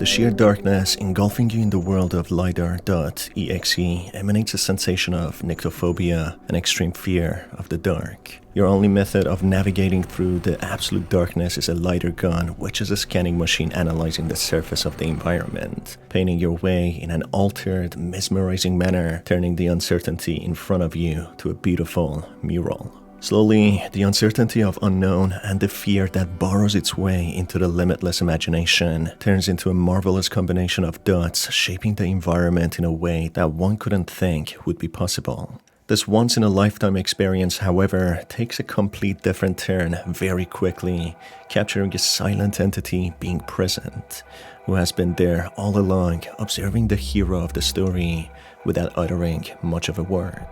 The sheer darkness engulfing you in the world of LIDAR.EXE emanates a sensation of nyctophobia, an extreme fear of the dark. Your only method of navigating through the absolute darkness is a LIDAR gun, which is a scanning machine analyzing the surface of the environment, painting your way in an altered, mesmerizing manner, turning the uncertainty in front of you to a beautiful mural. Slowly, the uncertainty of unknown and the fear that burrows its way into the limitless imagination turns into a marvelous combination of dots shaping the environment in a way that one couldn't think would be possible. This once-in-a-lifetime experience, however, takes a complete different turn very quickly, capturing a silent entity being present, who has been there all along, observing the hero of the story without uttering much of a word.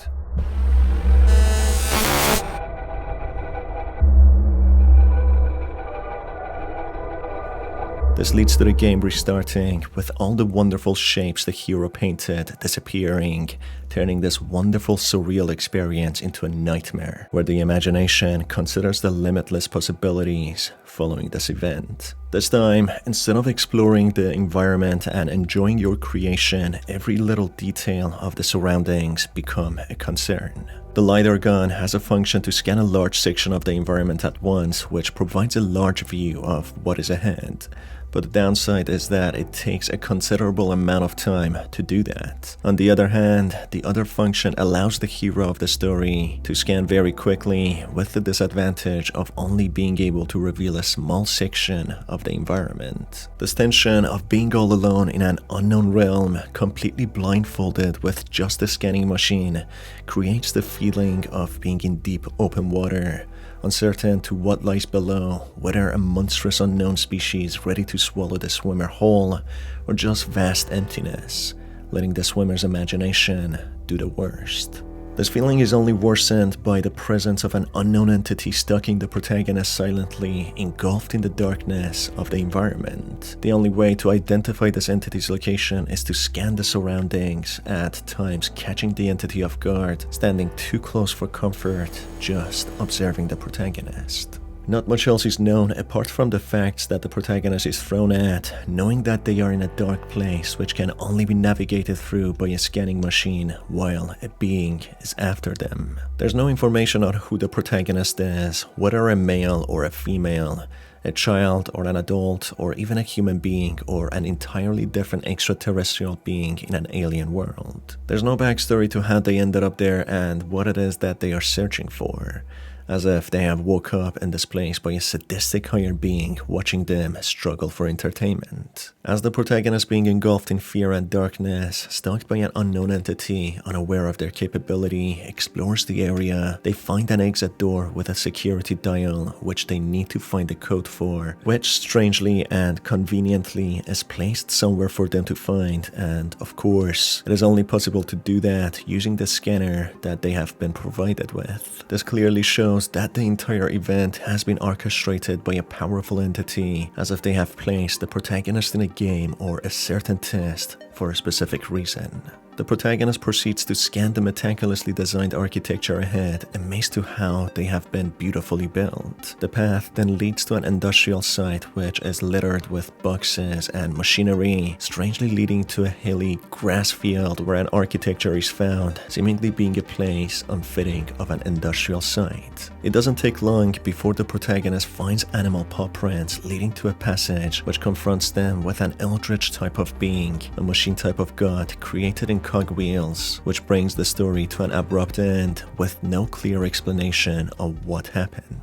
This leads to the game restarting, with all the wonderful shapes the hero painted disappearing, turning this wonderful surreal experience into a nightmare, where the imagination considers the limitless possibilities following this event. This time, instead of exploring the environment and enjoying your creation, every little detail of the surroundings become a concern. The LiDAR gun has a function to scan a large section of the environment at once, which provides a large view of what is ahead. But the downside is that it takes a considerable amount of time to do that. On the other hand, the other function allows the hero of the story to scan very quickly, with the disadvantage of only being able to reveal a small section of the environment. This tension of being all alone in an unknown realm, completely blindfolded with just a scanning machine, creates the feeling of being in deep open water, uncertain to what lies below, whether a monstrous unknown species ready to swallow the swimmer whole, or just vast emptiness, letting the swimmer's imagination do the worst. This feeling is only worsened by the presence of an unknown entity stalking the protagonist silently, engulfed in the darkness of the environment. The only way to identify this entity's location is to scan the surroundings, at times catching the entity off guard, standing too close for comfort, just observing the protagonist. Not much else is known apart from the facts that the protagonist is thrown at, knowing that they are in a dark place which can only be navigated through by a scanning machine while a being is after them. There's no information on who the protagonist is, whether a male or a female, a child or an adult, or even a human being or an entirely different extraterrestrial being in an alien world. There's no backstory to how they ended up there and what it is that they are searching for, as if they have woke up in this place by a sadistic higher being watching them struggle for entertainment. As the protagonist being engulfed in fear and darkness, stalked by an unknown entity, unaware of their capability, explores the area, they find an exit door with a security dial, which they need to find the code for, which strangely and conveniently is placed somewhere for them to find, and of course, it is only possible to do that using the scanner that they have been provided with. This clearly shows that the entire event has been orchestrated by a powerful entity, as if they have placed the protagonist in a game or a certain test for a specific reason. The protagonist proceeds to scan the meticulously designed architecture ahead, amazed to how they have been beautifully built. The path then leads to an industrial site which is littered with boxes and machinery, strangely leading to a hilly grass field where an architecture is found, seemingly being a place unfitting of an industrial site. It doesn't take long before the protagonist finds animal paw prints leading to a passage which confronts them with an eldritch type of being, a machine type of god created in cogwheels, which brings the story to an abrupt end with no clear explanation of what happened.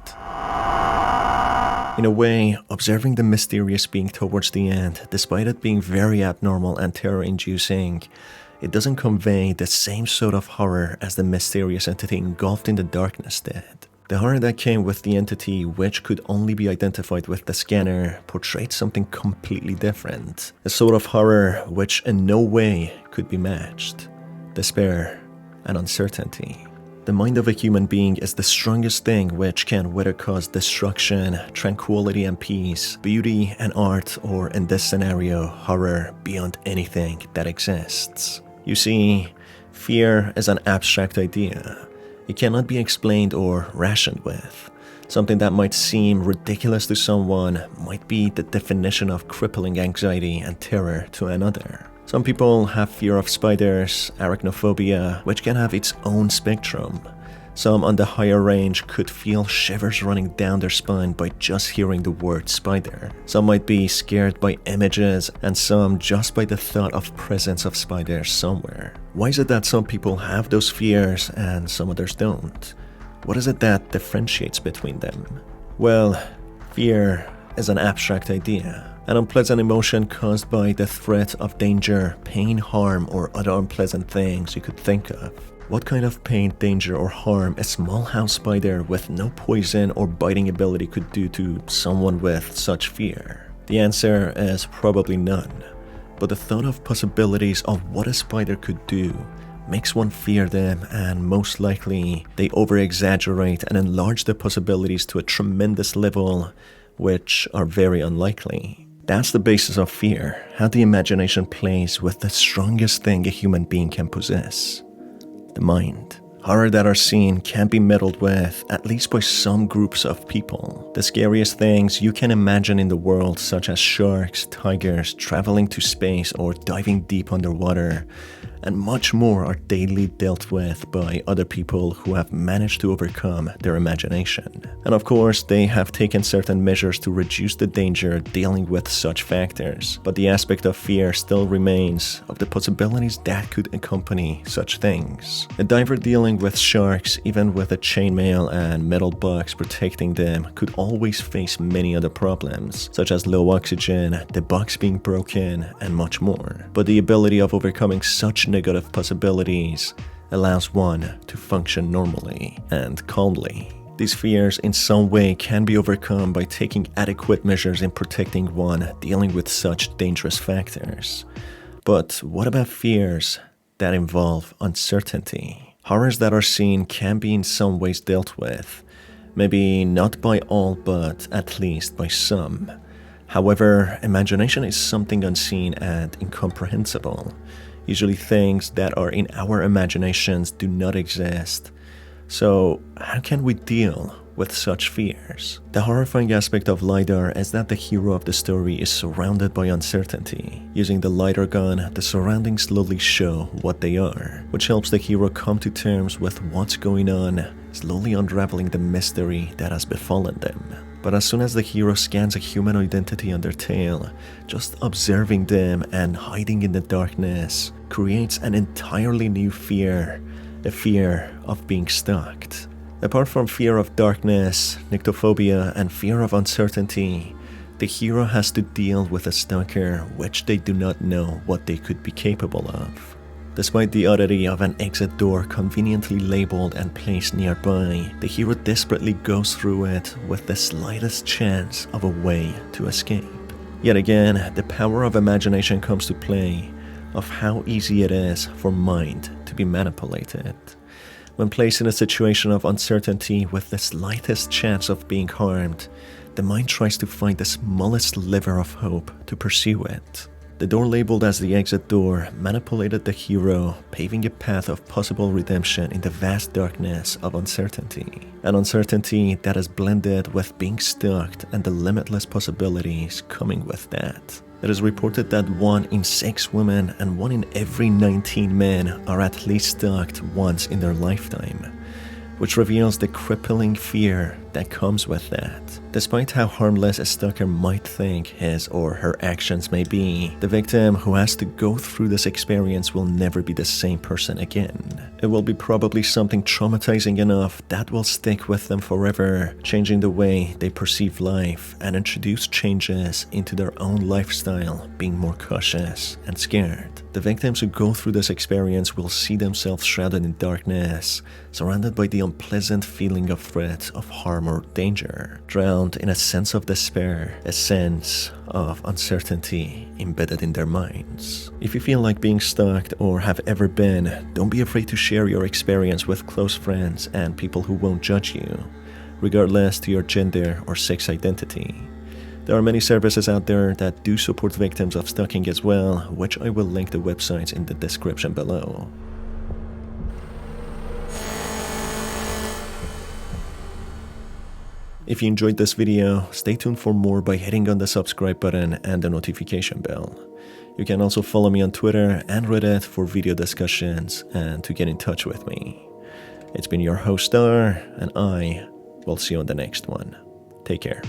In a way, observing the mysterious being towards the end, despite it being very abnormal and terror-inducing, it doesn't convey the same sort of horror as the mysterious entity engulfed in the darkness did. The horror that came with the entity, which could only be identified with the scanner, portrayed something completely different. A sort of horror which in no way could be matched. Despair and uncertainty. The mind of a human being is the strongest thing which can whether cause destruction, tranquility and peace, beauty and art, or in this scenario, horror beyond anything that exists. You see, fear is an abstract idea. It cannot be explained or rationed with. Something that might seem ridiculous to someone might be the definition of crippling anxiety and terror to another. Some people have fear of spiders, arachnophobia, which can have its own spectrum. Some on the higher range could feel shivers running down their spine by just hearing the word spider. Some might be scared by images, and some just by the thought of presence of spiders somewhere. Why is it that some people have those fears and some others don't? What is it that differentiates between them? Well, fear is an abstract idea. An unpleasant emotion caused by the threat of danger, pain, harm, or other unpleasant things you could think of. What kind of pain, danger, or harm a small house spider with no poison or biting ability could do to someone with such fear? The answer is probably none. But the thought of possibilities of what a spider could do makes one fear them, and most likely they over-exaggerate and enlarge the possibilities to a tremendous level, which are very unlikely. That's the basis of fear, how the imagination plays with the strongest thing a human being can possess, the mind. Horror that are seen can be meddled with, at least by some groups of people. The scariest things you can imagine in the world, such as sharks, tigers, traveling to space, or diving deep underwater, and much more, are daily dealt with by other people who have managed to overcome their imagination. And of course, they have taken certain measures to reduce the danger dealing with such factors, but the aspect of fear still remains of the possibilities that could accompany such things. A diver dealing with sharks, even with a chainmail and metal box protecting them, could always face many other problems, such as low oxygen, the box being broken, and much more. But the ability of overcoming such negative possibilities allows one to function normally and calmly. These fears in some way can be overcome by taking adequate measures in protecting one dealing with such dangerous factors. But what about fears that involve uncertainty? Horrors that are seen can be in some ways dealt with, maybe not by all, but at least by some. However, imagination is something unseen and incomprehensible. Usually things that are in our imaginations do not exist. So how can we deal with such fears? The horrifying aspect of LIDAR is that the hero of the story is surrounded by uncertainty. Using the LIDAR gun, the surroundings slowly show what they are, which helps the hero come to terms with what's going on, slowly unraveling the mystery that has befallen them. But as soon as the hero scans a human identity on their tail, just observing them and hiding in the darkness creates an entirely new fear, the fear of being stalked. Apart from fear of darkness, nyctophobia, and fear of uncertainty, the hero has to deal with a stalker which they do not know what they could be capable of. Despite the oddity of an exit door conveniently labeled and placed nearby, the hero desperately goes through it with the slightest chance of a way to escape. Yet again, the power of imagination comes to play, of how easy it is for mind to be manipulated. When placed in a situation of uncertainty with the slightest chance of being harmed, the mind tries to find the smallest sliver of hope to pursue it. The door labeled as the exit door manipulated the hero, paving a path of possible redemption in the vast darkness of uncertainty. An uncertainty that is blended with being stalked and the limitless possibilities coming with that. It is reported that 1 in 6 women and 1 in every 19 men are at least stalked once in their lifetime, which reveals the crippling fear that comes with that. Despite how harmless a stalker might think his or her actions may be, the victim who has to go through this experience will never be the same person again. It will be probably something traumatizing enough that will stick with them forever, changing the way they perceive life and introduce changes into their own lifestyle, being more cautious and scared. The victims who go through this experience will see themselves shrouded in darkness, surrounded by the unpleasant feeling of threat, of harm or danger, drowned in a sense of despair, a sense of uncertainty embedded in their minds. If you feel like being stalked or have ever been, don't be afraid to share your experience with close friends and people who won't judge you, regardless to your gender or sex identity. There are many services out there that do support victims of stalking as well, which I will link the websites in the description below. If you enjoyed this video, stay tuned for more by hitting on the subscribe button and the notification bell. You can also follow me on Twitter and Reddit for video discussions and to get in touch with me. It's been your host Star, and I will see you on the next one. Take care.